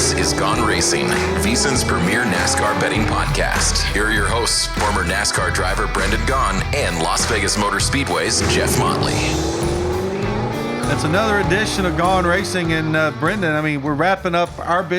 This is Gone Racin, VSiN's premier NASCAR betting podcast. Here are your hosts, former NASCAR driver Brendan Gaughan and Las Vegas Motor Speedway's Jeff Motley. That's another edition of Gone Racing. And Brendan, I mean, we're wrapping up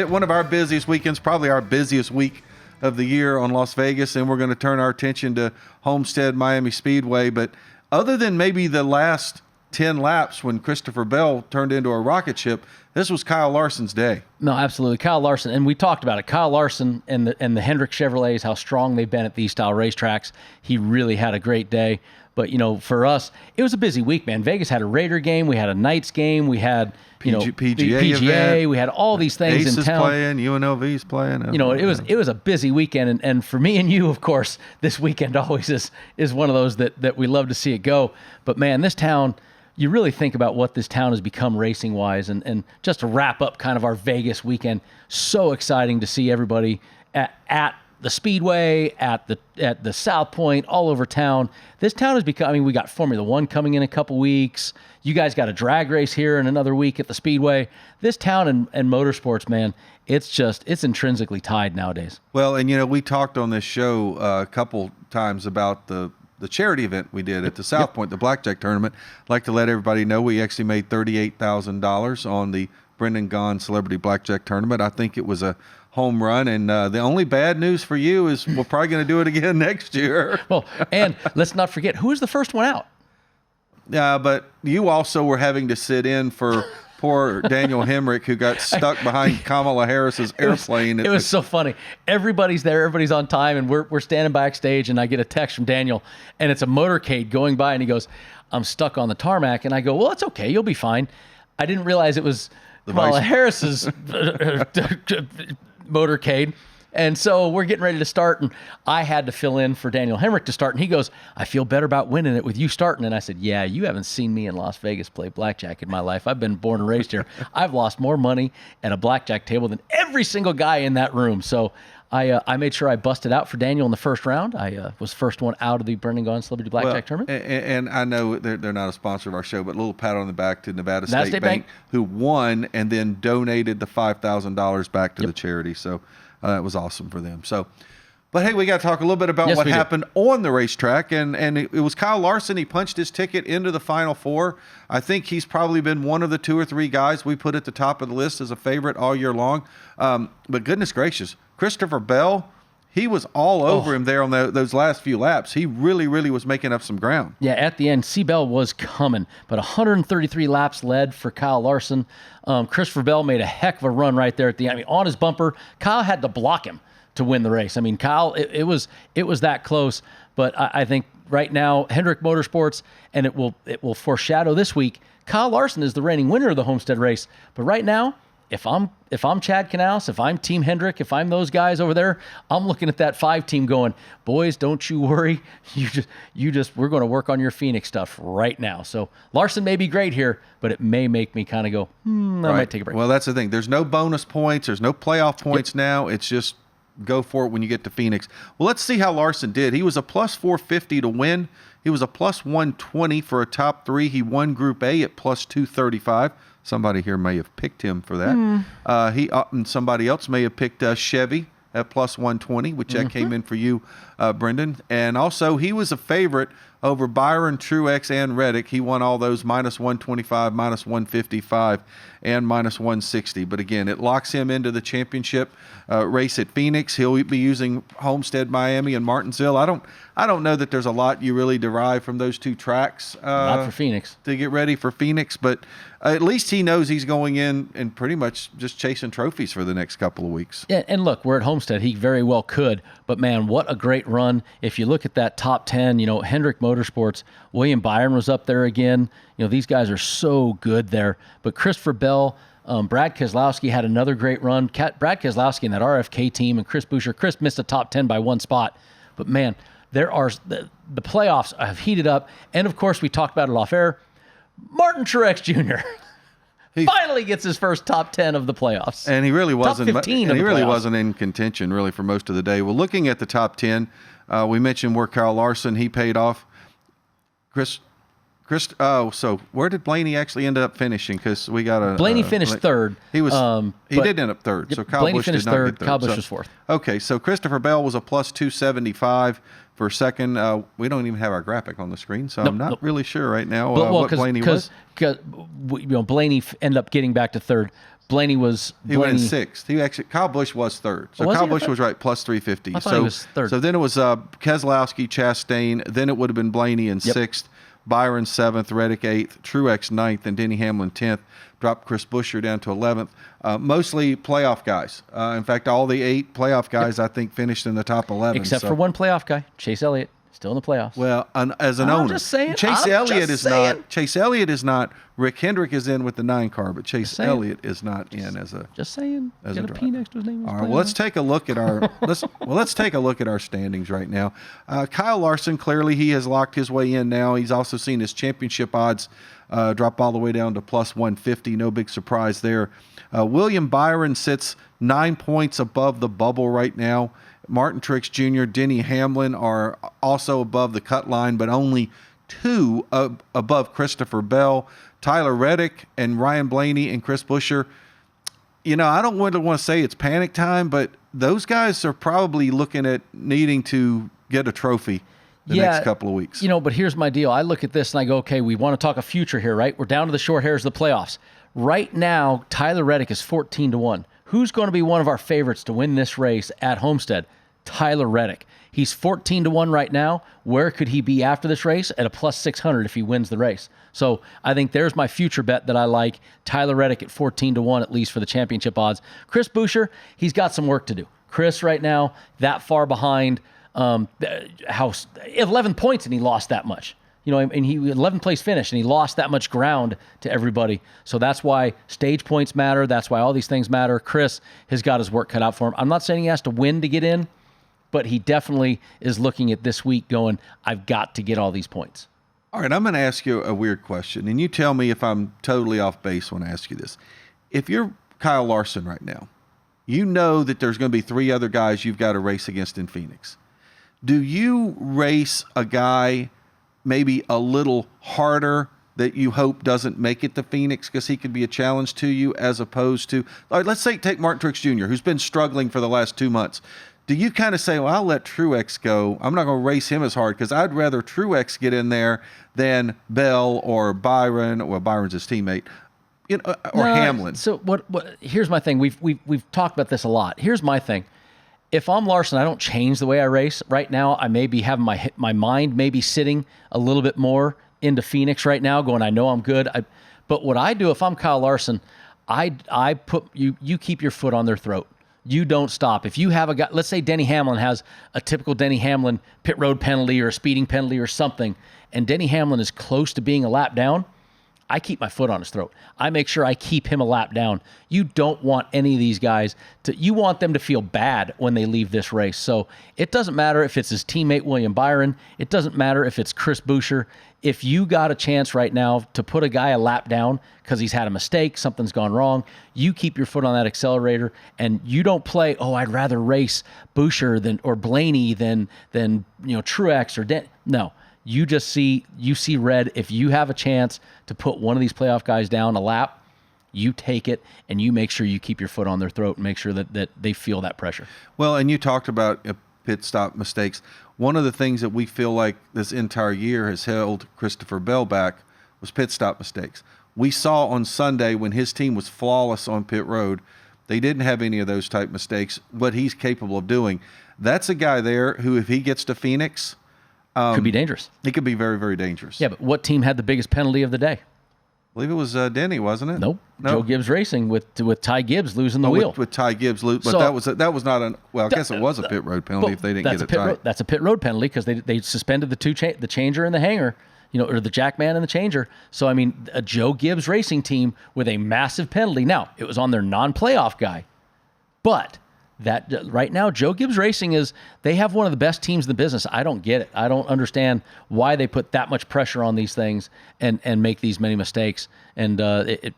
one of our busiest weekends, probably our busiest week of the year on Las Vegas, and we're going to turn our attention to Homestead-Miami Speedway. But other than maybe the last 10 laps when Christopher Bell turned into a rocket ship, this was Kyle Larson's day. No, absolutely. Kyle Larson, and we talked about it. Kyle Larson and the Hendrick Chevrolets, how strong they've been at these style racetracks. He really had a great day. But, you know, for us, it was a busy week, man. Vegas had a Raider game. We had a Knights game. We had, PGA event. We had all these things Ace in town. Playing, UNLV's playing. You know, it was a busy weekend. And for me and you, of course, this weekend always is one of those that we love to see it go. But, man, this town, you really think about what this town has become racing-wise. And just to wrap up kind of our Vegas weekend, so exciting to see everybody at the Speedway, at the South Point, all over town. This town has become, I mean, we got Formula One coming in a couple weeks. You guys got a drag race here in another week at the Speedway. This town and motorsports, man, it's intrinsically tied nowadays. Well, and, you know, we talked on this show a couple times about the charity event we did at the South Point, the blackjack tournament. I'd like to let everybody know we actually made $38,000 on the Brendan Gaughan Celebrity Blackjack Tournament. I think it was a home run, and the only bad news for you is we're probably going to do it again next year. Well, and let's not forget, who was the first one out? But you also were having to sit in for poor Daniel Hemrick, who got stuck behind Kamala Harris's airplane. It was so funny. Everybody's there, everybody's on time, and we're standing backstage, and I get a text from Daniel, and it's a motorcade going by, and he goes, "I'm stuck on the tarmac," and I go, "Well, it's okay, you'll be fine." I didn't realize it was Kamala Harris's motorcade. And so we're getting ready to start, and I had to fill in for Daniel Hemrick to start, and he goes, "I feel better about winning it with you starting." And I said, "Yeah, you haven't seen me in Las Vegas play blackjack in my life. I've been born and raised here. I've lost more money at a blackjack table than every single guy in that room." So I made sure I busted out for Daniel in the first round. I was first one out of the Brendan Gaughan Celebrity Blackjack Tournament. And I know they're not a sponsor of our show, but a little pat on the back to Nevada State Bank, who won and then donated the $5,000 back to the charity. So that was awesome for them. So, but hey, we got to talk a little bit about what happened on the racetrack. And it was Kyle Larson. He punched his ticket into the Final Four. I think he's probably been one of the two or three guys we put at the top of the list as a favorite all year long. But goodness gracious, Christopher Bell, he was all over him there on those last few laps. He really, really was making up some ground. Yeah, at the end, C-Bell was coming, but 133 laps led for Kyle Larson. Christopher Bell made a heck of a run right there at the end. I mean, on his bumper, Kyle had to block him to win the race. I mean, Kyle, it was that close. But I think right now, Hendrick Motorsports, and it will foreshadow this week, Kyle Larson is the reigning winner of the Homestead race. But right now, if I'm Chad Knaus, if I'm Team Hendrick, if I'm those guys over there, I'm looking at that 5 team going, "Boys, don't you worry. We're going to work on your Phoenix stuff right now." So Larson may be great here, but it may make me kind of go, I might take a break. Well, that's the thing. There's no bonus points. There's no playoff points now. It's just go for it when you get to Phoenix. Well, let's see how Larson did. He was a plus 450 to win. He was a plus 120 for a top 3. He won Group A at plus 235. Somebody here may have picked him for that. And somebody else may have picked Chevy at plus 120, which that came in for you, Brendan. And also, he was a favorite over Byron, Truex, and Reddick. He won all those minus 125, minus 155, and minus 160. But again, it locks him into the championship race at Phoenix. He'll be using Homestead-Miami and Martinsville. I don't know that there's a lot you really derive from those two tracks. Not for Phoenix. To get ready for Phoenix, but at least he knows he's going in and pretty much just chasing trophies for the next couple of weeks. Yeah, and look, we're at Homestead. He very well could, but man, what a great run. If you look at that top 10, Hendrick Motorsports, William Byron was up there again. These guys are so good there. But Christopher Bell, Brad Keselowski had another great run. Brad Keselowski and that RFK team and Chris Buescher. Chris missed the top 10 by one spot. But man, there are the playoffs have heated up. And of course, we talked about it off air. Martin Truex Jr. finally gets his first top 10 of the playoffs. And he really wasn't. Top 15 and he really playoffs. wasn't in contention really for most of the day. Well, looking at the top 10, we mentioned where Kyle Larson, he paid off. So where did Blaney actually end up finishing? Because we got a Blaney finished third. He did end up third. So Kyle Blaney Busch finished did not third. get third. Kyle Busch So- was fourth. Okay, so Christopher Bell was a plus 275 for second. We don't even have our graphic on the screen, so I'm not really sure right now what Blaney was. Because Blaney ended up getting back to third. Blaney went in sixth. Kyle Busch was third. So Kyle Busch was right, plus 350. I thought he was third. So then it was Keselowski, Chastain. Then it would have been Blaney in sixth, Byron seventh, Reddick eighth, Truex ninth, and Denny Hamlin 10th. Dropped Chris Buescher down to 11th. Mostly playoff guys. In fact, all the 8 playoff guys, I think, finished in the top 11. Except for one playoff guy, Chase Elliott, still in the playoffs. Well, as an owner, just saying. Chase Elliott is not. Rick Hendrick is in with the 9 car, but Chase Elliott is not in as a. Just saying. As Got a P next to his name. All right. Well, let's take a look at our let's take a look at our standings right now. Kyle Larson, clearly he has locked his way in now. He's also seen his championship odds drop all the way down to plus 150. No big surprise there. William Byron sits 9 points above the bubble right now. Martin Truex Jr., Denny Hamlin are also above the cut line, but only 2 above Christopher Bell. Tyler Reddick and Ryan Blaney and Chris Buescher. I don't want to say it's panic time, but those guys are probably looking at needing to get a trophy the next couple of weeks. But here's my deal. I look at this and I go, okay, we want to talk a future here, right? We're down to the short hairs of the playoffs. Right now, Tyler Reddick is 14-1. Who's going to be one of our favorites to win this race at Homestead? Tyler Reddick. He's 14-1 right now. Where could he be after this race? At a plus 600 if he wins the race. So I think there's my future bet that I like. Tyler Reddick at 14-1 at least for the championship odds. Chris Buescher, he's got some work to do. Chris right now, that far behind. 11 points and he lost that much. And he 11th place finish and he lost that much ground to everybody. So that's why stage points matter. That's why all these things matter. Chris has got his work cut out for him. I'm not saying he has to win to get in, but he definitely is looking at this week going, I've got to get all these points. All right, I'm going to ask you a weird question, and you tell me if I'm totally off base when I ask you this. If you're Kyle Larson right now, you know that there's going to be 3 other guys you've got to race against in Phoenix. Do you race a guy maybe a little harder that you hope doesn't make it to Phoenix because he could be a challenge to you, as opposed to, all right, let's say take Martin Truex Jr., who's been struggling for the last 2 months. Do you kind of say, well, I'll let Truex go. I'm not going to race him as hard because I'd rather Truex get in there than Bell or Byron. Well, Byron's his teammate, or Hamlin. So what? Here's my thing. We've talked about this a lot. Here's my thing. If I'm Larson, I don't change the way I race. Right now, I may be having my mind maybe sitting a little bit more into Phoenix right now, going, I know I'm good. But what I do if I'm Kyle Larson, I put you keep your foot on their throat. You don't stop. If you have a guy, let's say Denny Hamlin has a typical Denny Hamlin pit road penalty or a speeding penalty or something, and Denny Hamlin is close to being a lap down, I keep my foot on his throat. I make sure I keep him a lap down. You don't want any of these guys you want them to feel bad when they leave this race. So it doesn't matter if it's his teammate, William Byron. It doesn't matter if it's Chris Buescher. If you got a chance right now to put a guy a lap down because he's had a mistake, something's gone wrong, you keep your foot on that accelerator and you don't play, I'd rather race Buescher or Blaney than Truex or No. You just see red. If you have a chance to put one of these playoff guys down a lap, you take it and you make sure you keep your foot on their throat and make sure that they feel that pressure. Well, and you talked about pit stop mistakes. One of the things that we feel like this entire year has held Christopher Bell back was pit stop mistakes. We saw on Sunday when his team was flawless on pit road, they didn't have any of those type mistakes, what he's capable of doing. That's a guy there who, if he gets to Phoenix, could be dangerous. He could be very, very dangerous. Yeah, but what team had the biggest penalty of the day? I believe it was Denny, wasn't it? Nope. Joe Gibbs Racing with Ty Gibbs losing the wheel. With Ty Gibbs, but so, that was not I guess it was a pit road penalty if they didn't get it tight. That's a pit road penalty because they suspended the changer and the hanger, or the jackman and the changer. So, a Joe Gibbs Racing team with a massive penalty. Now, it was on their non-playoff guy, but that right now, Joe Gibbs Racing they have one of the best teams in the business. I don't get it. I don't understand why they put that much pressure on these things and make these many mistakes. And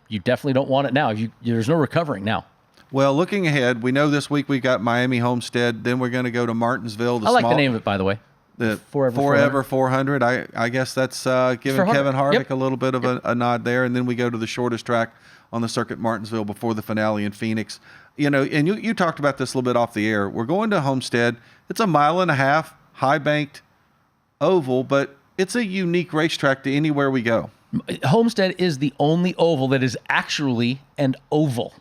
you definitely don't want it now. There's no recovering now. Well, looking ahead, we know this week we got Miami Homestead. Then we're going to go to Martinsville. I like the name of it, by the way. The Forever 400. I guess that's giving Kevin Harvick a little bit of a nod there. And then we go to the shortest track on the circuit, Martinsville, before the finale in Phoenix. You know, and you talked about this a little bit off the air. We're going to Homestead. It's a 1.5 mile, high-banked oval, but it's a unique racetrack to anywhere we go. Homestead is the only oval that is actually an oval,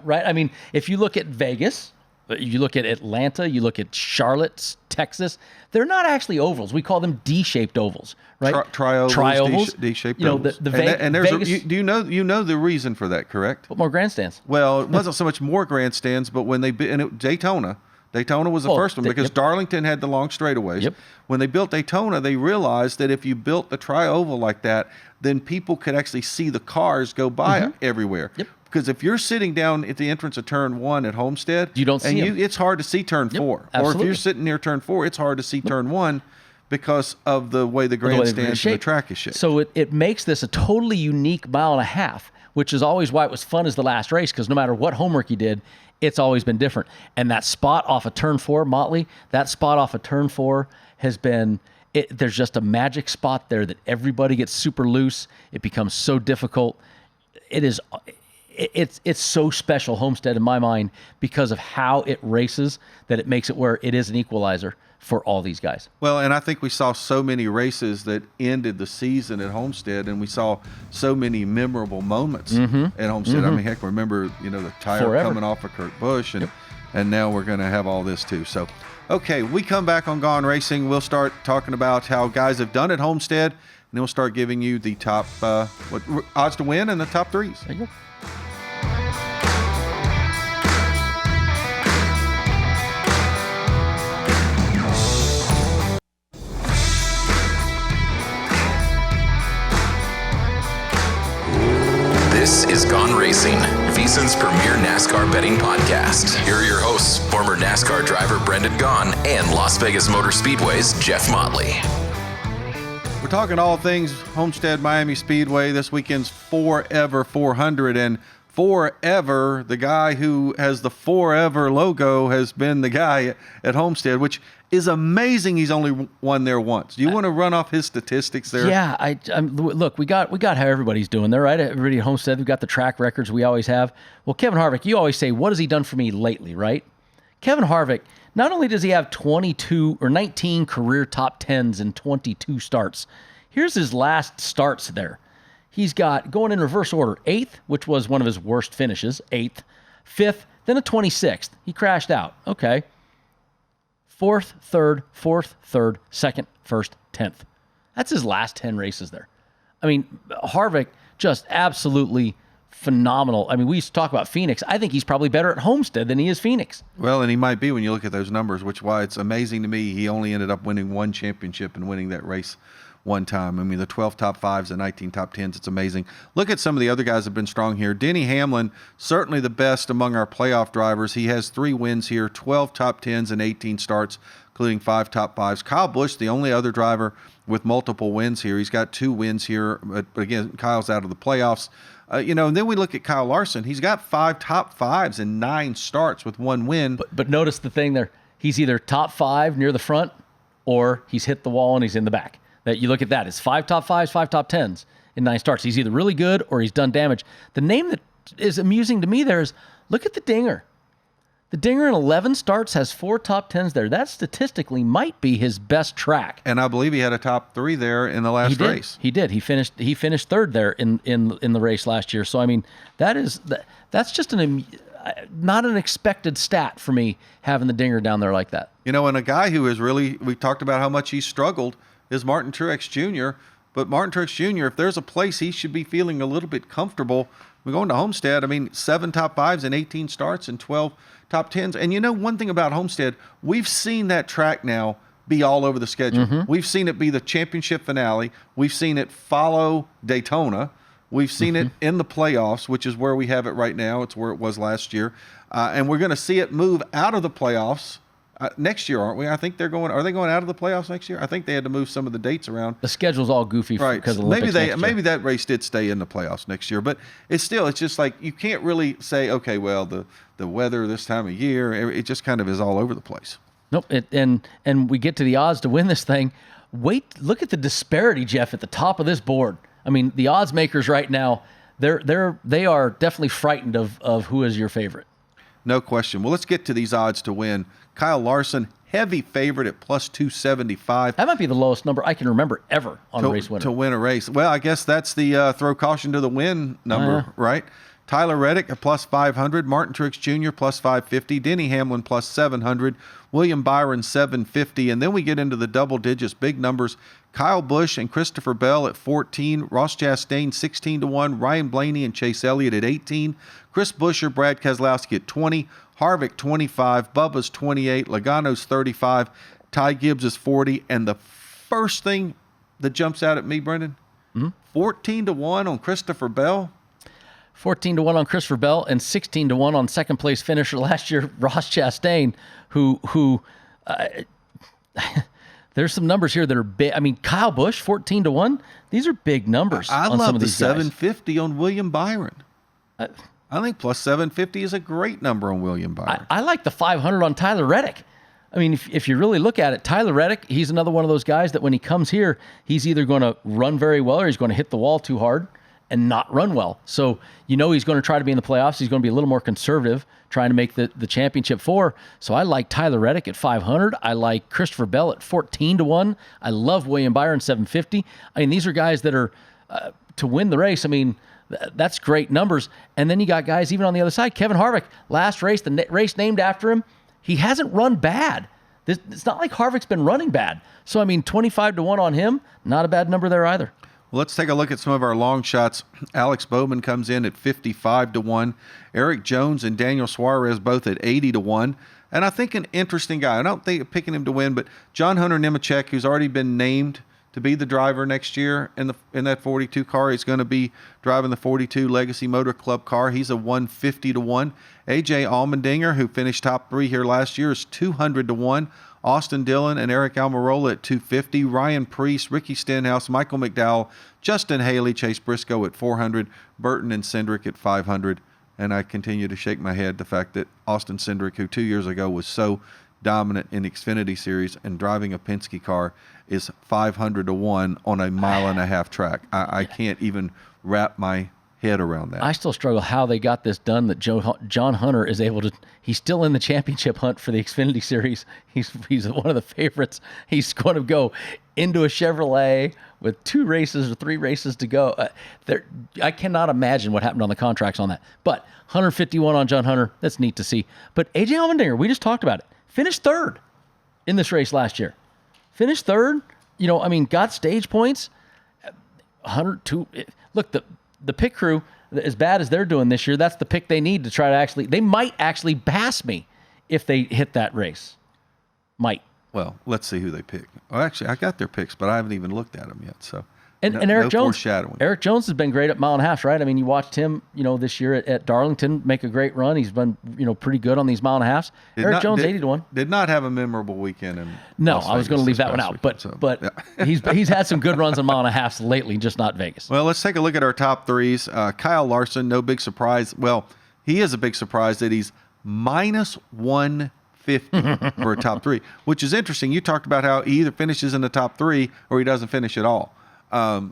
right? I mean, if you look at Vegas, you look at Atlanta, you look at Charlotte, Texas, they're not actually ovals. We call them D-shaped ovals, right? Tri-ovals, D-shaped ovals. Vegas, do you know the reason for that, correct? But more grandstands. Well, it wasn't so much more grandstands, but when Daytona was the first one because Darlington had the long straightaways. Yep. When they built Daytona, they realized that if you built the tri-oval like that, then people could actually see the cars go by everywhere. Yep. Because if you're sitting down at the entrance of turn 1 at Homestead, you don't see them. It's hard to see turn 4. Absolutely. Or if you're sitting near turn 4, it's hard to see turn 1 because of the way the grandstands and the track is shaped. So it makes this a totally unique 1.5 miles, which is always why it was fun as the last race, because no matter what homework you did, it's always been different. And that spot off of turn 4, Motley, that spot off of turn 4 has been... there's just a magic spot there that everybody gets super loose. It becomes so difficult. It's so special, Homestead, in my mind, because of how it races, that it makes it where it is an equalizer for all these guys. Well, and I think we saw so many races that ended the season at Homestead, and we saw so many memorable moments at Homestead. I mean, heck, remember, the tire coming off of Kurt Busch, and now we're going to have all this too. So, okay, we come back on Gone Racing. We'll start talking about how guys have done at Homestead, and then we'll start giving you the top odds to win and the top threes. There you go. This is Gone Racing, VSiN's premier NASCAR betting podcast. Here are your hosts, former NASCAR driver Brendan Gaughan and Las Vegas Motor Speedway's Jeff Motley. We're talking all things Homestead-Miami Speedway. This weekend's Forever 400, and forever, the guy who has the Forever logo has been the guy at Homestead, which is amazing. He's only won there once. Do you want to run off his statistics there? Yeah, look, we got how everybody's doing there, right? Everybody at Homestead, we've got the track records we always have. Well, Kevin Harvick, you always say, what has he done for me lately, right? Kevin Harvick, not only does he have 22 or 19 career top 10s in 22 starts, here's his last starts there. He's got, going in reverse order, 8th, which was one of his worst finishes, 8th, 5th, then a 26th. He crashed out. Okay. 4th, 3rd, 4th, 3rd, 2nd, 1st, 10th. That's his last 10 races there. I mean, Harvick, just absolutely phenomenal. I mean, we used to talk about Phoenix. I think he's probably better at Homestead than he is Phoenix. Well, and he might be when you look at those numbers, which is why it's amazing to me he only ended up winning one championship and winning that race one time. I mean, the 12 top 5s and 19 top 10s, it's amazing. Look at some of the other guys that have been strong here. Denny Hamlin, certainly the best among our playoff drivers. He has 3 wins here, 12 top 10s and 18 starts, including 5 top 5s. Kyle Busch, the only other driver with multiple wins here. He's got 2 wins here, but again, Kyle's out of the playoffs. And then we look at Kyle Larson. He's got 5 top 5s and 9 starts with 1 win. But notice the thing there. He's either top 5 near the front, or he's hit the wall and he's in the back. That you look at that. It's 5 top 5s, 5 top 10s in 9 starts. He's either really good or he's done damage. The name that is amusing to me there is, look at the Dinger. The Dinger in 11 starts has 4 top 10s there. That statistically might be his best track. And I believe he had a top 3 there in the last race. He did. He finished 3rd there in the race last year. So I mean, that's just not an expected stat for me, having the Dinger down there like that. And a guy who is really, we talked about how much he struggled, is Martin Truex Jr. But Martin Truex Jr., if there's a place he should be feeling a little bit comfortable, we're going to Homestead. I mean, 7 top 5s and 18 starts and 12 top 10s. And one thing about Homestead, we've seen that track now be all over the schedule. Mm-hmm. We've seen it be the championship finale. We've seen it follow Daytona. We've seen it in the playoffs, which is where we have it right now. It's where it was last year. And we're going to see it move out of the playoffs next year, aren't we? I think are they going out of the playoffs next year? I think they had to move some of the dates around. The schedule's all goofy because of Olympics maybe that race did stay in the playoffs next year, but it's just like you can't really say, okay, well, the weather this time of year, it just kind of is all over the place. Nope. And we get to the odds to win this thing. Look at the disparity, Jeff, at the top of this board. I mean, the odds makers right now, they are definitely frightened of who is your favorite. No question. Well, let's get to these odds to win. Kyle Larson, heavy favorite at plus 275. That might be the lowest number I can remember ever on a race winner. To win a race. Well, I guess that's the throw caution to the win number, right? Tyler Reddick at plus 500, Martin Truex Jr. plus 550, Denny Hamlin plus 700, William Byron 750, and then we get into the double digits, big numbers. Kyle Busch and Christopher Bell at 14, Ross Chastain 16-1, Ryan Blaney and Chase Elliott at 18, Chris Buescher, Brad Keselowski at 20, Harvick 25, Bubba's 28, Logano's 35, Ty Gibbs is 40, and the first thing that jumps out at me, Brendan, 14-1 on Christopher Bell. 14-1 on Christopher Bell and 16-1 on second place finisher last year, Ross Chastain, who there's some numbers here that are big. I mean, Kyle Busch, 14-1. These are big numbers. I on love some of the these guys. 750 on William Byron. I think plus 750 is a great number on William Byron. I like the 500 on Tyler Reddick. I mean, if you really look at it, Tyler Reddick, he's another one of those guys that when he comes here, he's either going to run very well or he's going to hit the wall too hard and not run well. So, he's going to try to be in the playoffs. He's going to be a little more conservative, trying to make the championship 4. So I like Tyler Reddick at 500. I like Christopher Bell at 14-1. I love William Byron 750. I mean, these are guys that are to win the race. I mean, that's great numbers. And then you got guys even on the other side. Kevin Harvick, last race, the race named after him, he hasn't run bad. It's not like Harvick's been running bad. So, I mean, 25-1 on him, not a bad number there either. Well, let's take a look at some of our long shots. Alex Bowman comes in at 55-1. Eric Jones and Daniel Suarez both at 80-1. And I think an interesting guy, I don't think picking him to win, but John Hunter Nemechek, who's already been named to be the driver next year in that 42 car. He's going to be driving the 42 Legacy Motor Club car. He's a 150-1. AJ Allmendinger, who finished top 3 here last year, is 200-1. Austin Dillon and Eric Almirola at 250. Ryan Preece, Ricky Stenhouse, Michael McDowell, Justin Haley, Chase Briscoe at 400. Burton and Cindric at 500. And I continue to shake my head the fact that Austin Cindric, who 2 years ago was so dominant in the Xfinity Series and driving a Penske car, is 500-1 on a mile-and-a-half track. I can't even wrap my head around that. I still struggle how they got this done, that John Hunter is able to – he's still in the championship hunt for the Xfinity Series. He's one of the favorites. He's going to go into a Chevrolet with 2 races or 3 races to go. I cannot imagine what happened on the contracts on that. But 151 on John Hunter, that's neat to see. But A.J. Allmendinger, we just talked about it, finished 3rd in this race last year. Finished 3rd, got stage points. 102. Look, the pit crew, as bad as they're doing this year, that's the pick they need to try to they might actually pass me if they hit that race. Might. Well, let's see who they pick. Well, actually, I got their picks, but I haven't even looked at them yet. So, and Eric Jones, foreshadowing. Eric Jones has been great at mile and a half, right? I mean, you watched him, this year at Darlington make a great run. He's been, pretty good on these mile and a halves. Eric Jones, 80-1. Did not have a memorable weekend. No, I was going to leave that one out, but yeah. he's had some good runs on mile and a halves lately, just not Vegas. Well, let's take a look at our top 3s. Kyle Larson, no big surprise. Well, he is a big surprise that he's minus 150 for a top 3, which is interesting. You talked about how he either finishes in the top 3 or he doesn't finish at all.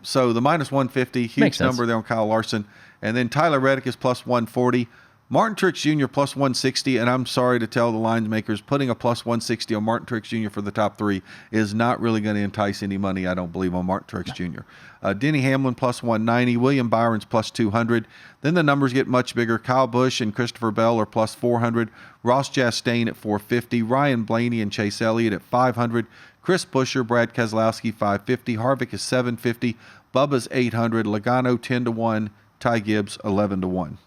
So the minus 150, huge number there on Kyle Larson. And then Tyler Reddick is plus 140. Martin Truex Jr. plus 160. And I'm sorry to tell the lines makers, putting a plus 160 on Martin Truex Jr. for the top 3 is not really going to entice any money, I don't believe, on Martin Truex Jr. Denny Hamlin plus 190. William Byron's plus 200. Then the numbers get much bigger. Kyle Busch and Christopher Bell are plus 400. Ross Chastain at 450. Ryan Blaney and Chase Elliott at 500. Chris Buescher, Brad Keselowski, 550. Harvick is 750. Bubba's 800. Logano 10-1. Ty Gibbs 11-1.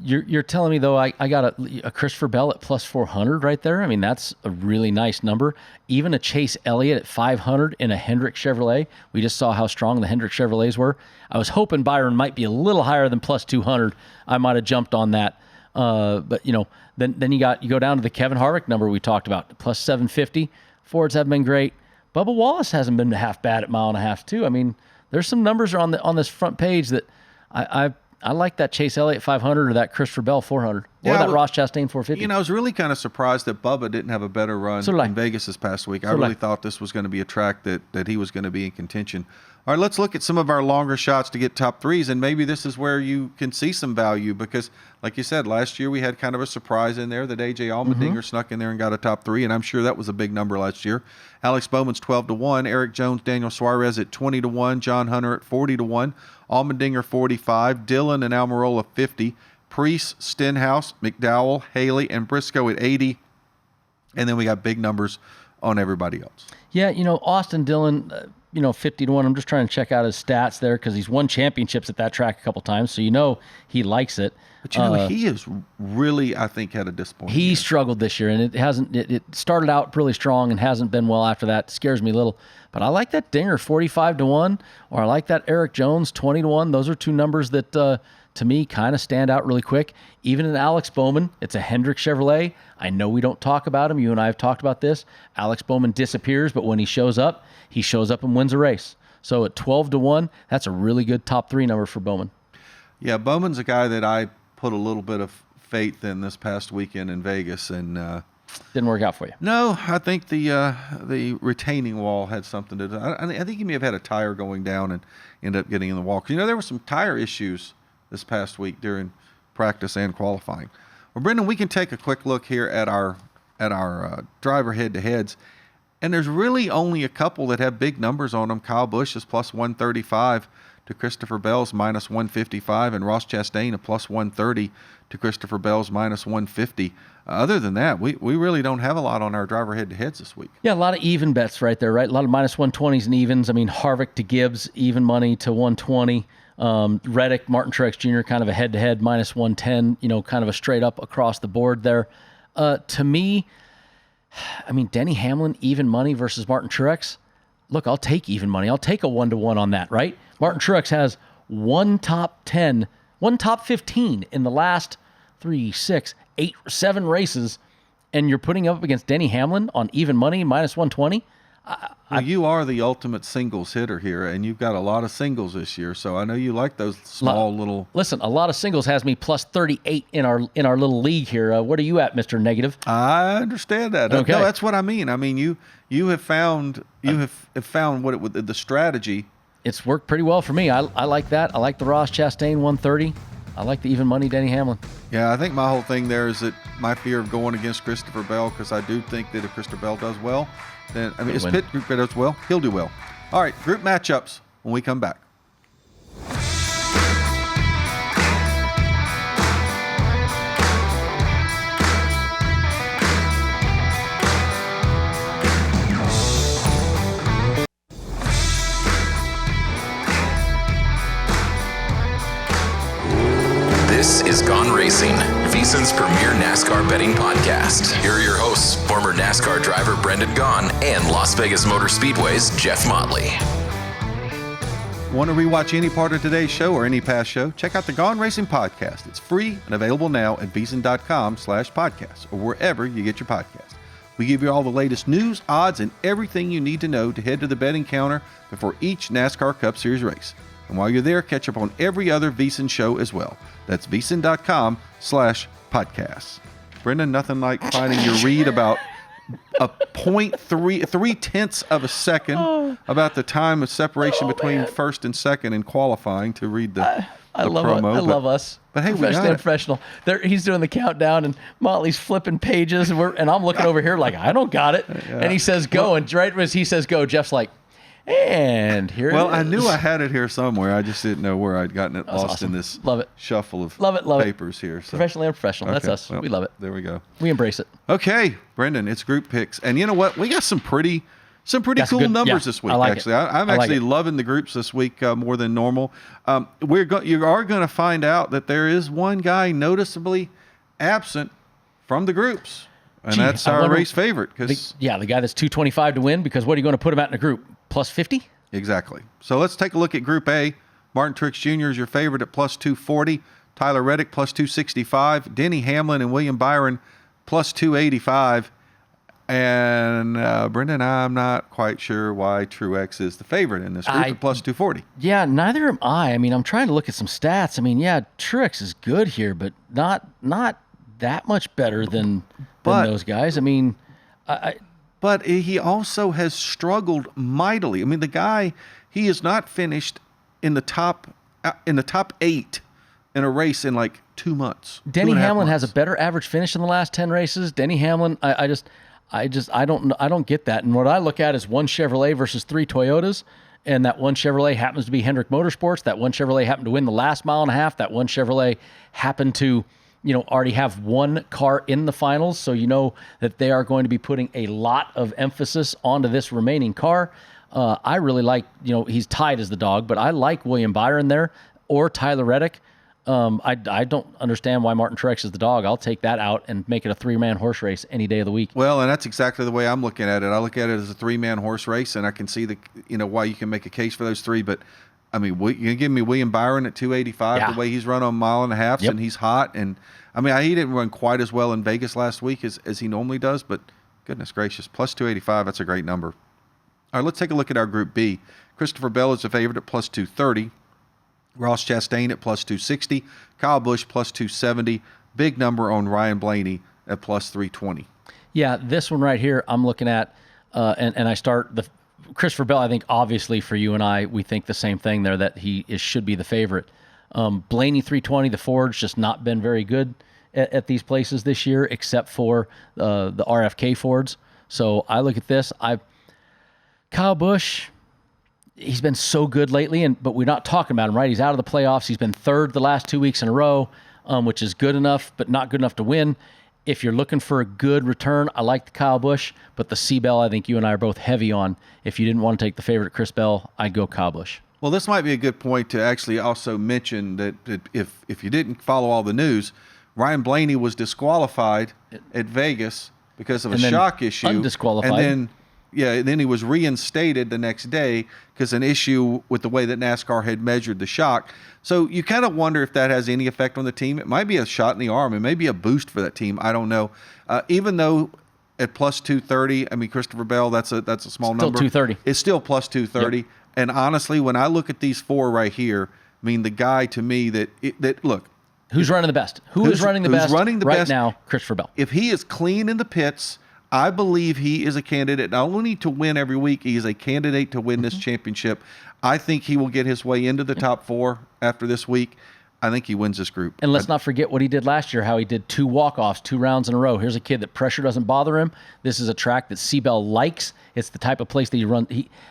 You're telling me though I got a Christopher Bell at plus 400 right there. I mean, that's a really nice number. Even a Chase Elliott at 500 in a Hendrick Chevrolet. We just saw how strong the Hendrick Chevrolets were. I was hoping Byron might be a little higher than plus 200. I might have jumped on that. But then you go down to the Kevin Harvick number we talked about, plus 750. Fords have been great. Bubba Wallace hasn't been half bad at mile and a half too. I mean, there's some numbers on this front page that I like that Chase Elliott 500 or that Christopher Bell 400. or that Ross Chastain 450. I was really kind of surprised that Bubba didn't have a better run in Vegas this past week. I really thought this was going to be a track that he was going to be in contention. All right, let's look at some of our longer shots to get top threes, and maybe this is where you can see some value because, like you said, last year we had kind of a surprise in there that A.J. Allmendinger snuck in there and got a top three, and I'm sure that was a big number last year. Alex Bowman's 12-1, Eric Jones, Daniel Suarez at 20-1, John Hunter at 40-1, Allmendinger 45, Dillon and Almirola 50, Priest, Stenhouse, McDowell, Haley, and Briscoe at 80, and then we got big numbers on everybody else. Yeah, Austin Dillon, 50-1. I'm just trying to check out his stats there because he's won championships at that track a couple times, so he likes it. But he has really, I think, had a disappointment. He struggled this year, and it started out really strong and hasn't been well after that. It scares me a little. But I like that Dinger 45-1, or I like that Eric Jones 20-1. Those are two numbers that, to me, kind of stand out really quick. Even in Alex Bowman, it's a Hendrick Chevrolet. I know we don't talk about him. You and I have talked about this. Alex Bowman disappears, but when he shows up and wins a race. So at 12-1, that's a really good top three number for Bowman. Yeah, Bowman's a guy that I put a little bit of faith in this past weekend in Vegas, and didn't work out for you. No, I think the retaining wall had something to do. I think he may have had a tire going down and ended up getting in the wall. 'Cause, there were some tire issues this past week during practice and qualifying. Well, Brendan, we can take a quick look here at our driver head-to-heads, and there's really only a couple that have big numbers on them. Kyle Busch is plus 135 to Christopher Bell's minus 155, and Ross Chastain a plus 130 to Christopher Bell's minus 150. Other than that, we really don't have a lot on our driver head-to-heads this week. Yeah, a lot of even bets right there, right? A lot of minus 120s and evens. I mean, Harvick to Gibbs, even money to 120. Reddick, Martin Truex Jr., kind of a head-to-head minus 110, kind of a straight up across the board there. To me, I mean, Denny Hamlin, even money versus Martin Truex. Look, I'll take even money. I'll take a 1-to-1 on that, right? Martin Truex has one top 15 in the last 3, 6, 8, 7 races, and you're putting up against Denny Hamlin on even money, minus 120? You are the ultimate singles hitter here, and you've got a lot of singles this year, so I know you like those small little... Listen, a lot of singles has me plus 38 in our little league here. What are you at, Mr. Negative? I understand that. Okay. No, that's what I mean. I mean, you have found the strategy. It's worked pretty well for me. I like that. I like the Ross Chastain 130. I like the even money Denny Hamlin. Yeah, I think my whole thing there is that my fear of going against Christopher Bell, because I do think that if Christopher Bell does well, then his pit group does well, he'll do well. All right, group matchups when we come back. This is Gone Racing, VSiN's premier NASCAR betting podcast. Here are your hosts, former NASCAR driver Brendan Gaughan and Las Vegas Motor Speedway's Jeff Motley. Want to rewatch any part of today's show or any past show? Check out the Gone Racing podcast. It's free and available now at VSiN.com/podcasts or wherever you get your podcasts. We give you all the latest news, odds, and everything you need to know to head to the betting counter before each NASCAR Cup Series race. And while you're there, catch up on every other VSiN show as well. That's VSiN.com/podcasts. Brendan, nothing like finding your read about a 0.3 of a second about the time of separation between first and second in qualifying to read the promo. I love us. But hey, professional and professional. He's doing the countdown, and Motley's flipping pages, and I'm looking over here like I don't got it. Yeah. And he says go, and right as he says go, Jeff's like, and here it is. Well, I knew I had it here somewhere. I just didn't know where I'd gotten it. That's lost awesome. In this Love shuffle of papers here. So. Professionally and professional. Okay, That's us. well, we love it. There we go. We embrace it. Okay, Brendan, it's group picks. And you know what? We got some pretty cool numbers this week, I like actually. It. I'm actually loving the groups this week more than normal. You are going to find out that there is one guy noticeably absent from the groups. And that's our race favorite. The guy that's 225 to win, because what are you going to put him at in a group? Plus 50? Exactly. So let's take a look at Group A. Martin Truex Jr. is your favorite at plus 240. Tyler Reddick plus 265. Denny Hamlin and William Byron plus 285. And Brendan, I'm not quite sure why Truex is the favorite in this group at plus 240. Yeah, neither am I. I mean, I'm trying to look at some stats. I mean, yeah, Truex is good here, but not that much better than those guys. I mean, but he also has struggled mightily. I mean, the guy, he has not finished in the top 8 in a race in like 2 months. Denny Hamlin has a better average finish in the last 10 races. Denny Hamlin, I don't get that. And what I look at is one Chevrolet versus 3 Toyotas. And that one Chevrolet happens to be Hendrick Motorsports. That one Chevrolet happened to win the last mile and a half. That one Chevrolet happened to, already have one car in the finals. So you know that they are going to be putting a lot of emphasis onto this remaining car. I really like, he's tied as the dog, but I like William Byron there or Tyler Reddick. I don't understand why Martin Truex is the dog. I'll take that out and make it a 3-man horse race any day of the week. Well, and that's exactly the way I'm looking at it. I look at it as a 3-man horse race, and I can see why you can make a case for those 3. But I mean, you give me William Byron at 285, the way he's run on mile and a half, and he's hot. And I mean, he didn't run quite as well in Vegas last week as he normally does, but goodness gracious, plus 285, that's a great number. All right, let's take a look at our Group B. Christopher Bell is a favorite at plus 230. Ross Chastain at plus 260. Kyle Busch plus 270. Big number on Ryan Blaney at plus 320. Yeah, this one right here I'm looking at, and I start the Christopher Bell. I think obviously for you and I, we think the same thing there, that he should be the favorite. Blaney 320, the Ford's just not been very good at these places this year, except for the RFK Fords. So I look at this. Kyle Busch, he's been so good lately, but we're not talking about him, right? He's out of the playoffs. He's been third the last 2 weeks in a row, which is good enough, but not good enough to win. If you're looking for a good return, I like the Kyle Busch, but the C Bell, I think you and I are both heavy on. If you didn't want to take the favorite Chris Bell, I'd go Kyle Busch. Well, this might be a good point to actually also mention that if you didn't follow all the news, Ryan Blaney was disqualified at Vegas because of a shock issue. Undisqualified. And then he was reinstated the next day because an issue with the way that NASCAR had measured the shock. So you kind of wonder if that has any effect on the team. It might be a shot in the arm. It may be a boost for that team. I don't know. Even though at plus 230, I mean, Christopher Bell, that's a small number. Still 230. It's still plus 230. Yep. And honestly, when I look at these 4 right here, I mean, the guy to me look. Who's running the best? Who's running the best right now? Christopher Bell. If he is clean in the pits, I believe he is a candidate not only to win every week, he is a candidate to win this championship. I think he will get his way into the top 4 after this week. I think he wins this group. And let's not forget what he did last year, how he did 2 walk-offs, 2 rounds in a row. Here's a kid that pressure doesn't bother him. This is a track that C-Bell likes. It's the type of place that you run.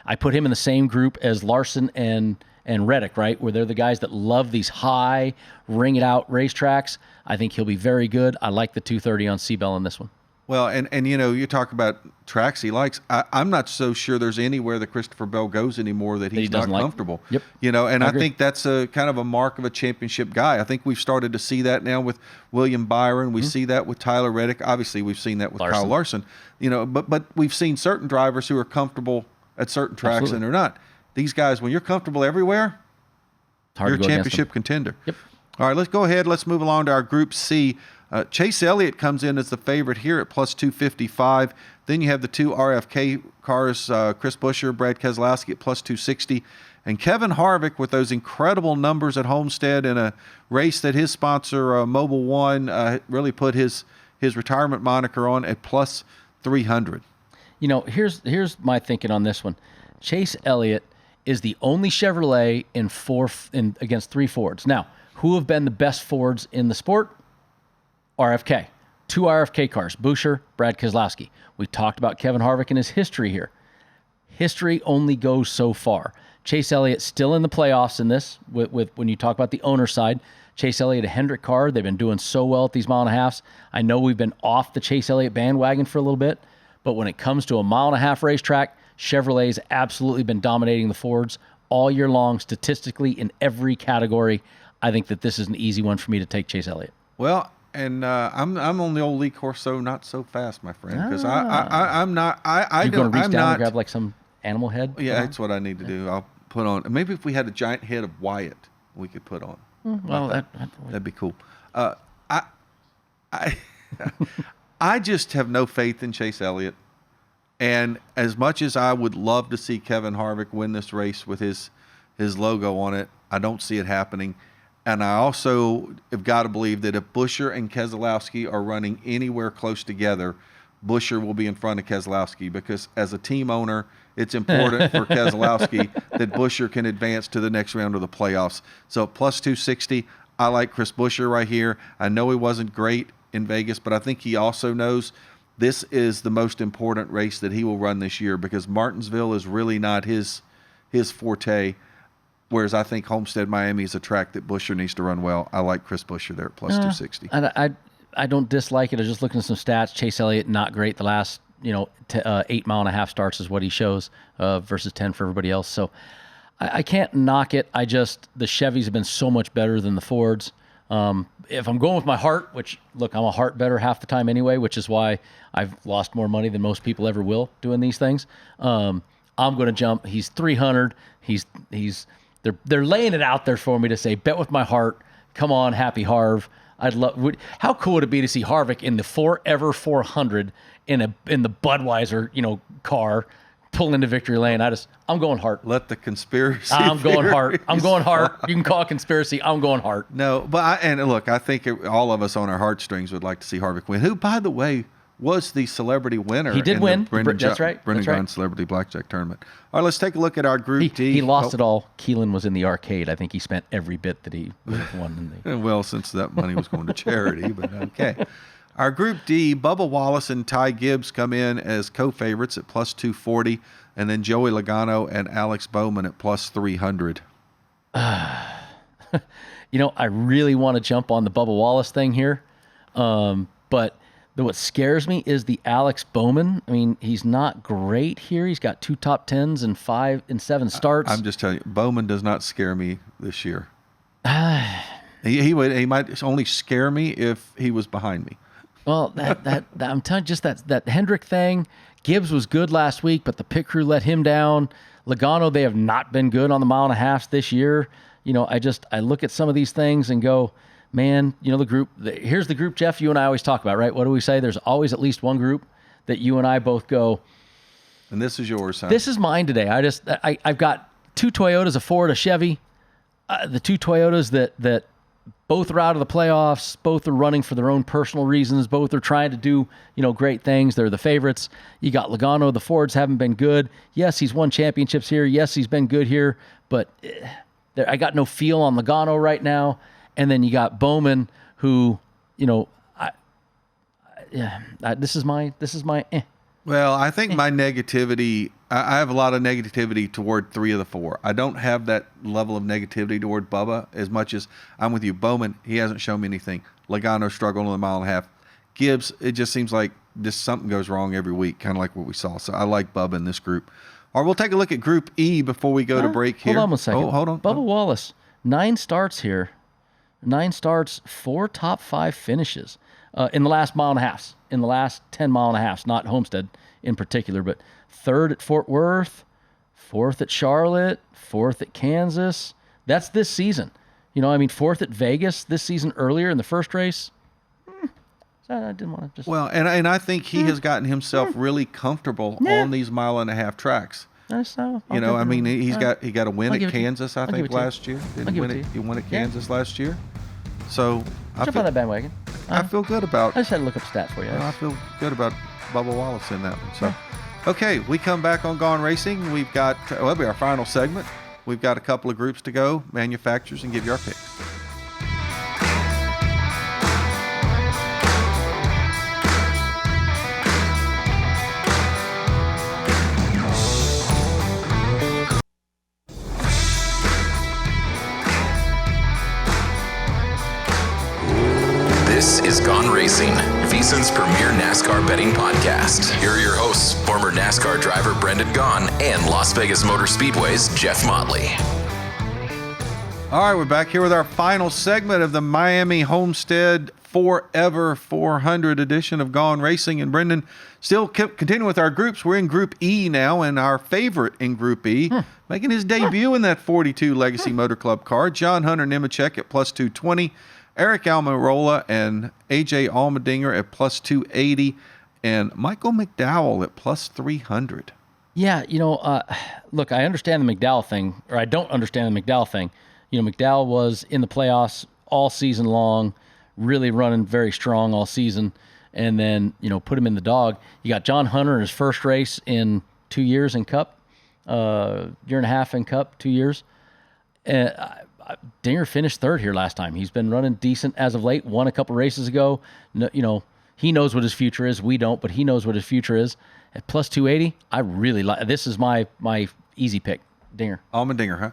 I put him in the same group as Larson and Reddick, right, where they're the guys that love these high, ring-it-out racetracks. I think he'll be very good. I like the 230 on C-Bell in this one. Well, and you talk about tracks he likes. I'm not so sure there's anywhere that Christopher Bell goes anymore that he's not comfortable. Yep. I think that's a kind of a mark of a championship guy. I think we've started to see that now with William Byron. We see that with Tyler Reddick. Obviously, we've seen that with Kyle Larson. But we've seen certain drivers who are comfortable at certain tracks and they're not. These guys, when you're comfortable everywhere, you're a championship contender. Yep. All right, let's go ahead. Let's move along to our Group C. Chase Elliott comes in as the favorite here at plus 255. Then you have the 2 RFK cars, Chris Buescher, Brad Keselowski at plus 260. And Kevin Harvick with those incredible numbers at Homestead in a race that his sponsor, Mobil, won, really put his retirement moniker on at plus 300. Here's my thinking on this one. Chase Elliott is the only Chevrolet against 3 Fords. Now, who have been the best Fords in the sport? RFK. 2 RFK cars, Buescher, Brad Keselowski. We talked about Kevin Harvick and his history here. History only goes so far. Chase Elliott still in the playoffs in this, with when you talk about the owner side. Chase Elliott, a Hendrick car. They've been doing so well at these mile and a halves. I know we've been off the Chase Elliott bandwagon for a little bit, but when it comes to a mile and a half racetrack, Chevrolet's absolutely been dominating the Fords all year long, statistically in every category. I think that this is an easy one for me to take Chase Elliott. Well, and I'm on the old Lee Corso, not so fast, my friend, because I'm not. You're going to reach down and grab like some animal head? Yeah, that's what I need to do. I'll put on. Maybe if we had a giant head of Wyatt, we could put on. Well, that'd be cool. I just have no faith in Chase Elliott, and as much as I would love to see Kevin Harvick win this race with his logo on it, I don't see it happening. And I also have got to believe that if Buescher and Keselowski are running anywhere close together, Buescher will be in front of Keselowski, because as a team owner, it's important for Keselowski that Buescher can advance to the next round of the playoffs. So plus 260, I like Chris Buescher right here. I know he wasn't great in Vegas, but I think he also knows this is the most important race that he will run this year, because Martinsville is really not his forte. Whereas I think Homestead-Miami is a track that Buescher needs to run well. I like Chris Buescher there at plus 260. I don't dislike it. I was just looking at some stats. Chase Elliott, not great. The last 8.5 starts is what he shows versus 10 for everybody else. So I can't knock it. The Chevys have been so much better than the Fords. If I'm going with my heart, which, look, I'm a heart better half the time anyway, which is why I've lost more money than most people ever will doing these things. I'm going to jump. He's 300. They're laying it out there for me to say, bet with my heart. Come on, Happy Harv. How cool would it be to see Harvick in the Forever 400 in the Budweiser, car, pull into victory lane? I'm going heart. Let the conspiracy. I'm going heart. I'm going heart. You can call it conspiracy. I'm going heart. No, but I think all of us on our heartstrings would like to see Harvick win, who, by the way, was the celebrity winner. He did win. That's right. Brendan Gaughan Celebrity Blackjack Tournament. All right, let's take a look at our Group D. He lost it all. Keelan was in the arcade. I think he spent every bit that he won. Well, since that money was going to charity, but okay. Our Group D, Bubba Wallace and Ty Gibbs come in as co-favorites at plus 240, and then Joey Logano and Alex Bowman at plus 300. I really want to jump on the Bubba Wallace thing here, but what scares me is the Alex Bowman. I mean, he's not great here. He's got 2 top 10s and 5 and 7 starts. I'm just telling you, Bowman does not scare me this year. He might only scare me if he was behind me. Well, that I'm telling you, just that Hendrick thing. Gibbs was good last week, but the pit crew let him down. Logano, they have not been good on the 1.5 this year. I look at some of these things and go, man, the group. Here's the group, Jeff, you and I always talk about, right? What do we say? There's always at least one group that you and I both go. And this is yours, huh? This is mine today. I've got 2 Toyotas, a Ford, a Chevy. The 2 Toyotas that both are out of the playoffs. Both are running for their own personal reasons. Both are trying to do, great things. They're the favorites. You got Logano. The Fords haven't been good. Yes, he's won championships here. Yes, he's been good here. But I got no feel on Logano right now. And then you got Bowman, who, this is my. Well, I think my negativity, I have a lot of negativity toward 3 of the 4. I don't have that level of negativity toward Bubba as much as I'm with you. Bowman, he hasn't shown me anything. Logano struggled in the 1.5. Gibbs, it just seems like something goes wrong every week, kind of like what we saw. So I like Bubba in this group. All right, we'll take a look at Group E before we go to break here. Hold on a second. Oh, hold on. Bubba Wallace, 9 starts here. 9 starts, 4 top 5 finishes in the last 1.5 in the last 10 1/2, not Homestead in particular, but 3rd at Fort Worth, 4th at Charlotte, 4th at Kansas. That's this season. 4th at Vegas this season earlier in the first race. I didn't want to just. Well, and I think he has gotten himself really comfortable on these 1.5 tracks. He's got a win at Kansas, I think, last year. Didn't win it? He won at Kansas last year. So jump on that bandwagon. I feel good about. I just had to look up stats for you. I feel good about Bubba Wallace in that one. So, okay, we come back on Gone Racing. We've got that'll be our final segment. We've got a couple of groups to go, manufacturers, and give you our picks. This is Gone Racing, VSiN's premier NASCAR betting podcast. Here are your hosts, former NASCAR driver Brendan Gaughan and Las Vegas Motor Speedway's Jeff Motley. All right, we're back here with our final segment of the Miami Homestead Forever 400 edition of Gone Racing. And Brendan, still continuing with our groups. We're in Group E now, and our favorite in Group E, making his debut in that 42 Legacy Motor Club car, John Hunter Nemechek at plus 220. Eric Almirola and AJ Allmendinger at plus 280, and Michael McDowell at plus 300. Yeah, look, I understand the McDowell thing, or I don't understand the McDowell thing. McDowell was in the playoffs all season long, really running very strong all season. And then, put him in the dog. You got John Hunter in his first race in 2 years in Cup, year and a half in Cup, 2 years. And Dinger finished third here last time. He's been running decent as of late, won a couple races ago. No, he knows what his future is. We don't, but he knows what his future is. At plus 280, I really like. This is my easy pick, Dinger. Almond Dinger, huh?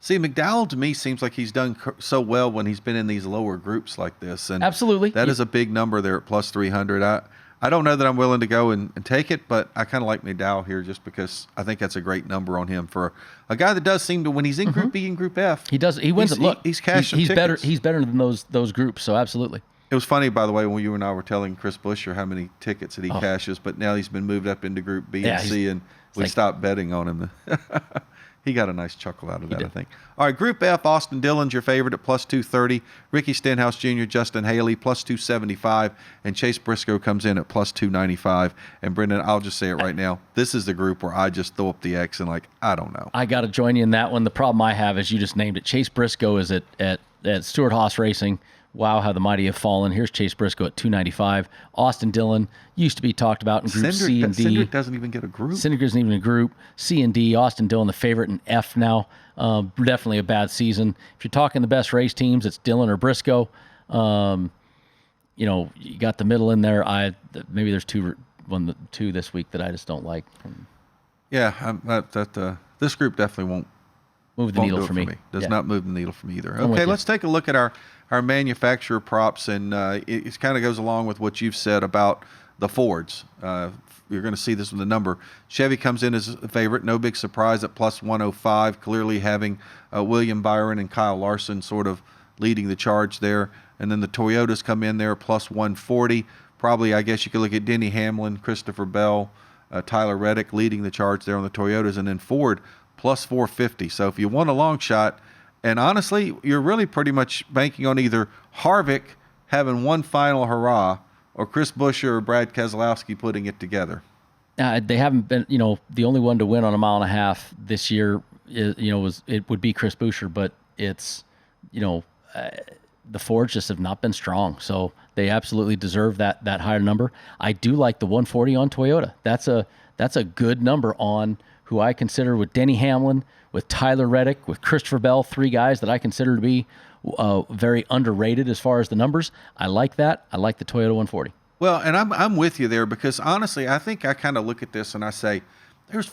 See, McDowell to me seems like he's done so well when he's been in these lower groups like this. And absolutely. That is a big number there at plus 300. I don't know that I'm willing to go and take it, but I kind of like McDowell here just because I think that's a great number on him for a guy that does seem to, when he's in Group B and Group F. He does. He wins it. Look, he's cashing He's tickets. He's better than those groups, so absolutely. It was funny, by the way, when you and I were telling Chris Buescher how many tickets that he cashes, but now he's been moved up into Group B and C, and we stopped betting on him. He got a nice chuckle out of that, I think. All right, Group F, Austin Dillon's your favorite at plus 230. Ricky Stenhouse Jr., Justin Haley, plus 275. And Chase Briscoe comes in at plus 295. And Brendan, I'll just say it right now. This is the group where I just throw up the X and I don't know. I got to join you in that one. The problem I have is you just named it. Chase Briscoe is at Stewart Haas Racing. Wow, how the mighty have fallen. Here's Chase Briscoe at 295. Austin Dillon used to be talked about in Group C and D. Cindric doesn't even get a group. Cindric isn't even a group. C and D. Austin Dillon, the favorite in F now. Definitely a bad season. If you're talking the best race teams, it's Dillon or Briscoe. You got the middle in there. Maybe there's two this week that I just don't like. Yeah, this group definitely won't move the needle for me. Does not move the needle for me either. Okay, let's take a look at our manufacturer props, and it kind of goes along with what you've said about the Fords. You're going to see this with the number. Chevy comes in as a favorite, no big surprise at plus 105, clearly having William Byron and Kyle Larson sort of leading the charge there. And then the Toyotas come in there plus 140. Probably, I guess you could look at Denny Hamlin, Christopher Bell, Tyler Reddick leading the charge there on the Toyotas, and then Ford plus 450. So if you want a long shot, and honestly, you're really pretty much banking on either Harvick having one final hurrah or Chris Buescher or Brad Keselowski putting it together. They haven't been, the only one to win on a mile and a half this year, would be Chris Buescher, but it's, the Fords just have not been strong. So they absolutely deserve that higher number. I do like the 140 on Toyota. That's a good number on who I consider with Denny Hamlin, with Tyler Reddick, with Christopher Bell, three guys that I consider to be very underrated as far as the numbers. I like that. I like the Toyota 140. Well, and I'm with you there because honestly, I think I kind of look at this and I say, there's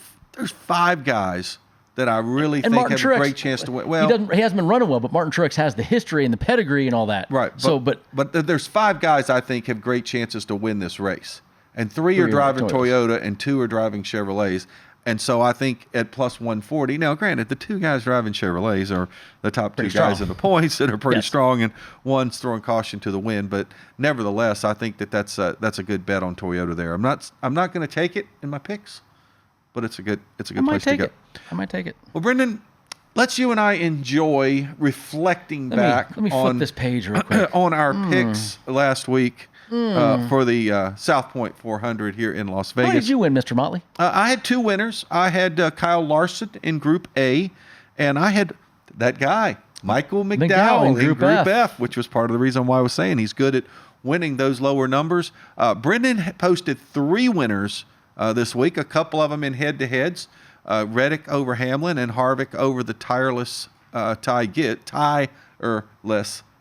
five guys that I really think Martin have Truex, a great chance to win. Well, he hasn't been running well, but Martin Truex has the history and the pedigree and all that. Right. But there's five guys I think have great chances to win this race, and three are driving Toyota and two are driving Chevrolets. And so I think at plus 140, now granted, the two guys driving Chevrolets are the top two guys in the points that are pretty strong, and one's throwing caution to the wind. But nevertheless, I think that's a good bet on Toyota there. I'm not going to take it in my picks, but it's a good place to go. I might take it. Well, Brendan, let's you and I enjoy reflecting back let me flip this page real quick. on our picks last week. For the South Point 400 here in Las Vegas. Why did you win, Mr. Motley? I had two winners. I had Kyle Larson in Group A, and I had that guy, Michael McDowell in Group F, which was part of the reason why I was saying he's good at winning those lower numbers. Brendan posted three winners this week, a couple of them in head-to-heads. Reddick over Hamlin and Harvick over the tireless tireless.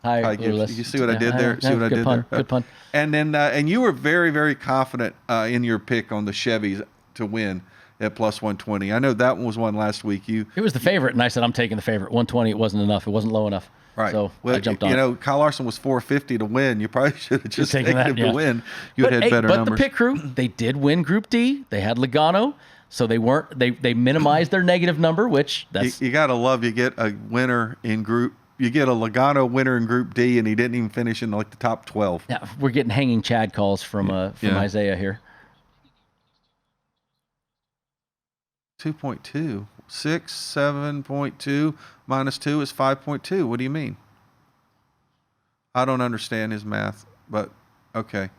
You see what I did there? See what I did there? Good pun. And then, and you were very, very confident in your pick on the Chevys to win at plus 120. I know that one was one last week. It was the favorite, and I said I'm taking the favorite. 120. It wasn't enough. It wasn't low enough. Right. So I jumped on. Kyle Larson was 450 to win. You probably should have just taken him to win. You had better numbers. But the pit crew, they did win Group D. They had Logano. So they weren't. They minimized their negative number, which that's you gotta love. You get a winner in Group. You get a Logano winner in Group D, and he didn't even finish in like the top 12. Yeah, we're getting hanging Chad calls from Isaiah here. 2.2, 7.2 minus 2 is 5.2. What do you mean? I don't understand his math, but okay.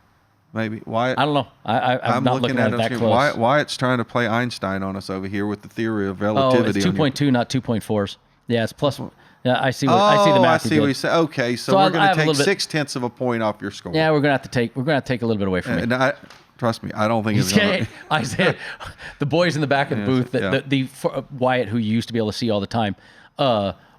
Maybe Wyatt. I don't know. I'm not looking at it that close. Wyatt's trying to play Einstein on us over here with the theory of relativity. Oh, it's 2.2, not 2.4s. Yeah, it's plus. Yeah, I see the math. I see what you say. Okay, so we're going to take 0.6 of a point off your score. Yeah, we're going to have to take a little bit away from me. And trust me, I don't think it's going to. Isaiah, the boys in the back of the booth, Wyatt, who you used to be able to see all the time,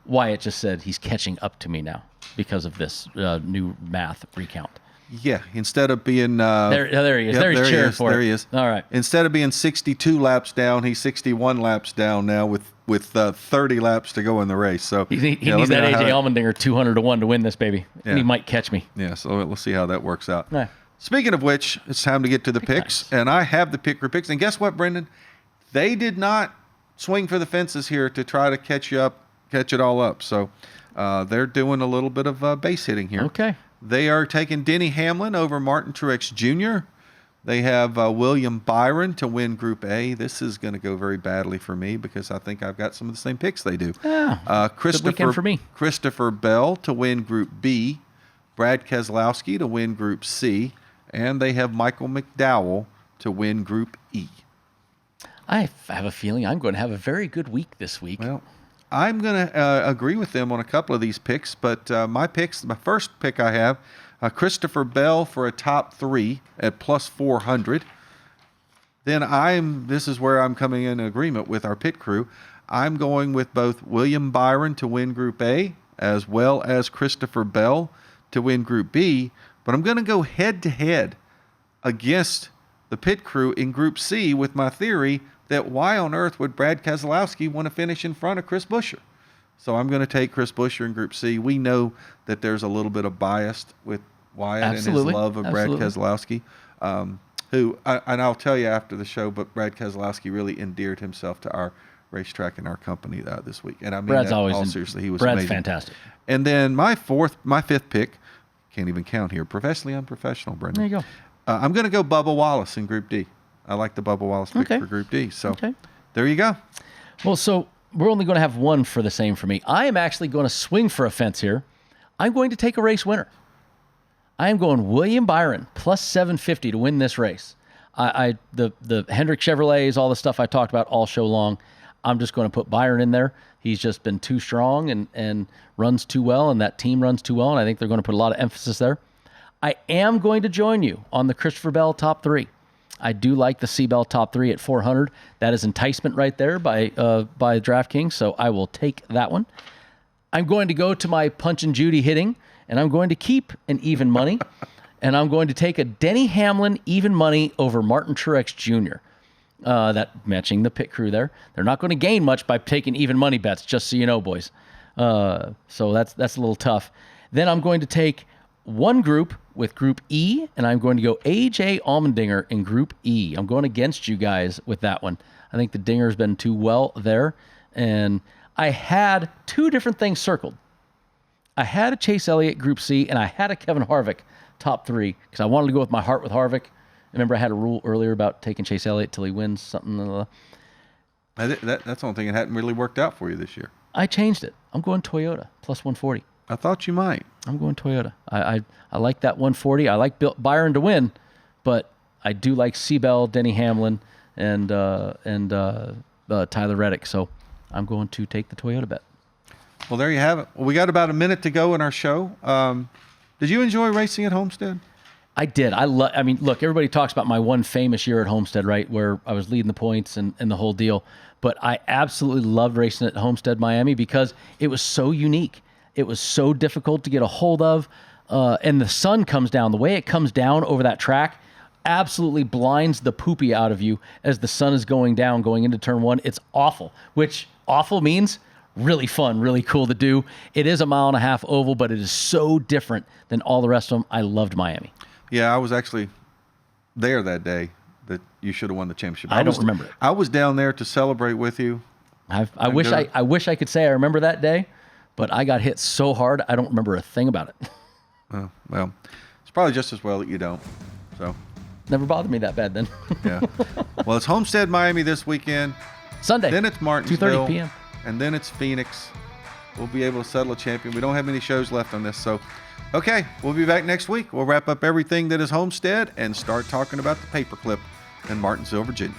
Wyatt just said he's catching up to me now because of this new math recount. Yeah, instead of being there he is. There he's cheering for it. There he is. All right. Instead of being 62 laps down, he's 61 laps down now with 30 laps to go in the race. So he needs that AJ Allmendinger 200-1 to win this baby, and he might catch me. Yeah, so we'll see how that works out. Yeah. Speaking of which, it's time to get to the picks, and I have the pick for picks. And guess what, Brendan? They did not swing for the fences here to try to catch it all up. So they're doing a little bit of base hitting here. Okay. They are taking Denny Hamlin over Martin Truex Jr. They have William Byron to win Group A. This is going to go very badly for me because I think I've got some of the same picks they do. Yeah, good weekend for me. Christopher Bell to win Group B. Brad Keselowski to win Group C. And they have Michael McDowell to win Group E. I have a feeling I'm going to have a very good week this week. Well, I'm going to agree with them on a couple of these picks, but my first pick I have, Christopher Bell for a top 3 at plus 400. Then this is where I'm coming in agreement with our pit crew. I'm going with both William Byron to win Group A as well as Christopher Bell to win Group B, but I'm going to go head-to-head against the pit crew in Group C with my theory that why on earth would Brad Keselowski want to finish in front of Chris Buescher? So I'm going to take Chris Buescher in Group C. We know that there's a little bit of bias with Wyatt and his love of Brad Keselowski, and I'll tell you after the show, but Brad Keselowski really endeared himself to our racetrack and our company this week. And I mean, Brad's seriously, he was Brad's amazing. fantastic. And then my fifth pick, can't even count here, professionally unprofessional, Brendan. There you go. I'm going to go Bubba Wallace in Group D. I like the Bubba Wallace pick for Group D. So there you go. Well, so we're only going to have one for the same for me. I am actually going to swing for a fence here. I'm going to take a race winner. I am going William Byron plus 750 to win this race. The Hendrick Chevrolets, all the stuff I talked about all show long. I'm just going to put Byron in there. He's just been too strong and runs too well, and that team runs too well, and I think they're going to put a lot of emphasis there. I am going to join you on the Christopher Bell top 3. I do like the C-Bell top 3 at 400. That is enticement right there by DraftKings, so I will take that one. I'm going to go to my Punch and Judy hitting, and I'm going to keep an even money, and I'm going to take a Denny Hamlin even money over Martin Truex Jr. That matching the pit crew there. They're not going to gain much by taking even money bets, just so you know, boys. So that's a little tough. Then I'm going to take one group with Group E, and I'm going to go AJ Allmendinger in Group E. I'm going against you guys with that one. I think the Dinger's been too well there, and I had 2 different things circled. I had a Chase Elliott Group C, and I had a Kevin Harvick top 3 because I wanted to go with my heart with Harvick. Remember I had a rule earlier about taking Chase Elliott till he wins something. That's the only thing that hadn't really worked out for you this year. I changed it. I'm going Toyota plus 140. I thought you might. I'm going Toyota. I like that 140. I like Byron to win, but I do like C-Bell, Denny Hamlin, and Tyler Reddick. So I'm going to take the Toyota bet. Well, there you have it. Well, we got about a minute to go in our show. Did you enjoy racing at Homestead? I did. I mean, look, everybody talks about my one famous year at Homestead, right, where I was leading the points and the whole deal. But I absolutely loved racing at Homestead-Miami because it was so unique. It was so difficult to get a hold of. And the sun comes down. The way it comes down over that track absolutely blinds the poopy out of you as the sun is going down, going into turn 1. It's awful, which awful means really fun, really cool to do. It is a 1.5 mile oval, but it is so different than all the rest of them. I loved Miami. Yeah, I was actually there that day that you should have won the championship. I don't remember it. I was down there to celebrate with you. I wish I could say I remember that day, but I got hit so hard I don't remember a thing about it. Well, it's probably just as well that you don't. So never bothered me that bad then. Yeah. Well, it's Homestead-Miami this weekend. Sunday. Then it's Martinsville. 2:30 p.m. And then it's Phoenix. We'll be able to settle a champion. We don't have many shows left on this, so okay, we'll be back next week. We'll wrap up everything that is Homestead and start talking about the paperclip in Martinsville, Virginia.